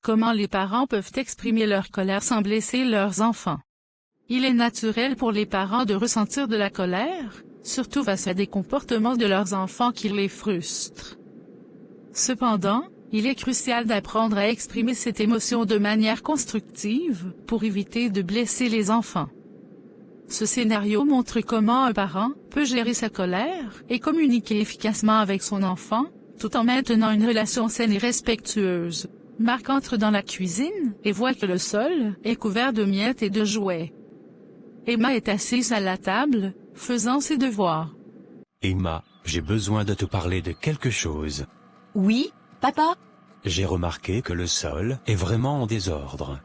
Comment les parents peuvent exprimer leur colère sans blesser leurs enfants? Il est naturel pour les parents de ressentir de la colère, surtout face à des comportements de leurs enfants qui les frustrent. Cependant, il est crucial d'apprendre à exprimer cette émotion de manière constructive, pour éviter de blesser les enfants. Ce scénario montre comment un parent peut gérer sa colère et communiquer efficacement avec son enfant, tout en maintenant une relation saine et respectueuse. Marc entre dans la cuisine et voit que le sol est couvert de miettes et de jouets. Emma est assise à la table, faisant ses devoirs. Emma, j'ai besoin de te parler de quelque chose. Oui, papa? J'ai remarqué que le sol est vraiment en désordre.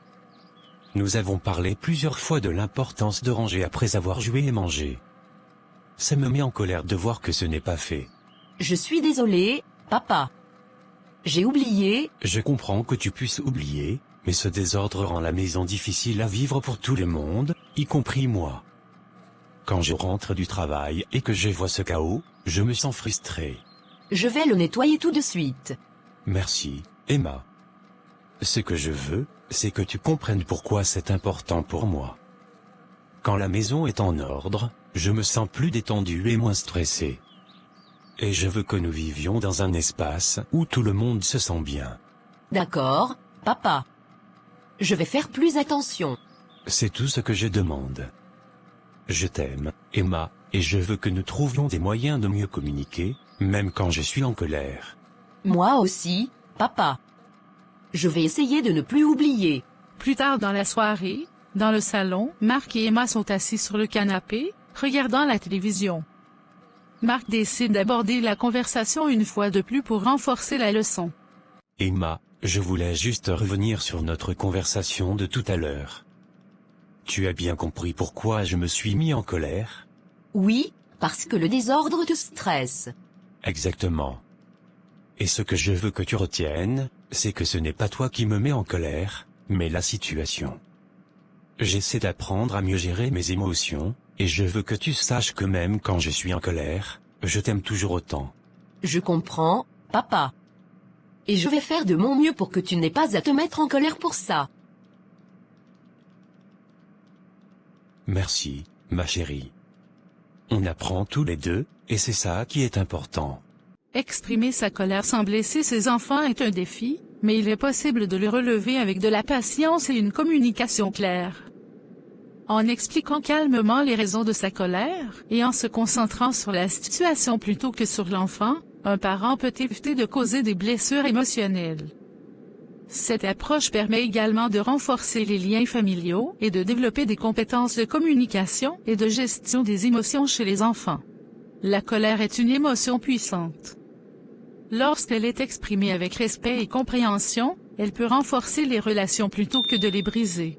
Nous avons parlé plusieurs fois de l'importance de ranger après avoir joué et mangé. Ça me met en colère de voir que ce n'est pas fait. Je suis désolée, papa. J'ai oublié. Je comprends que tu puisses oublier, mais ce désordre rend la maison difficile à vivre pour tout le monde, y compris moi. Quand je rentre du travail et que je vois ce chaos, je me sens frustré. Je vais le nettoyer tout de suite. Merci, Emma. Ce que je veux, c'est que tu comprennes pourquoi c'est important pour moi. Quand la maison est en ordre, je me sens plus détendu et moins stressé. Et je veux que nous vivions dans un espace où tout le monde se sent bien. D'accord, papa. Je vais faire plus attention. C'est tout ce que je demande. Je t'aime, Emma, et je veux que nous trouvions des moyens de mieux communiquer, même quand je suis en colère. Moi aussi, papa. Je vais essayer de ne plus oublier. Plus tard dans la soirée, dans le salon, Marc et Emma sont assis sur le canapé, regardant la télévision. Marc décide d'aborder la conversation une fois de plus pour renforcer la leçon. Emma, je voulais juste revenir sur notre conversation de tout à l'heure. Tu as bien compris pourquoi je me suis mis en colère? Oui, parce que le désordre te stresse. Exactement. Et ce que je veux que tu retiennes, c'est que ce n'est pas toi qui me mets en colère, mais la situation. J'essaie d'apprendre à mieux gérer mes émotions, et je veux que tu saches que même quand je suis en colère, je t'aime toujours autant. Je comprends, papa. Et je vais faire de mon mieux pour que tu n'aies pas à te mettre en colère pour ça. Merci, ma chérie. On apprend tous les deux, et c'est ça qui est important. Exprimer sa colère sans blesser ses enfants est un défi, mais il est possible de le relever avec de la patience et une communication claire. En expliquant calmement les raisons de sa colère, et en se concentrant sur la situation plutôt que sur l'enfant, un parent peut éviter de causer des blessures émotionnelles. Cette approche permet également de renforcer les liens familiaux et de développer des compétences de communication et de gestion des émotions chez les enfants. La colère est une émotion puissante. Lorsqu'elle est exprimée avec respect et compréhension, elle peut renforcer les relations plutôt que de les briser.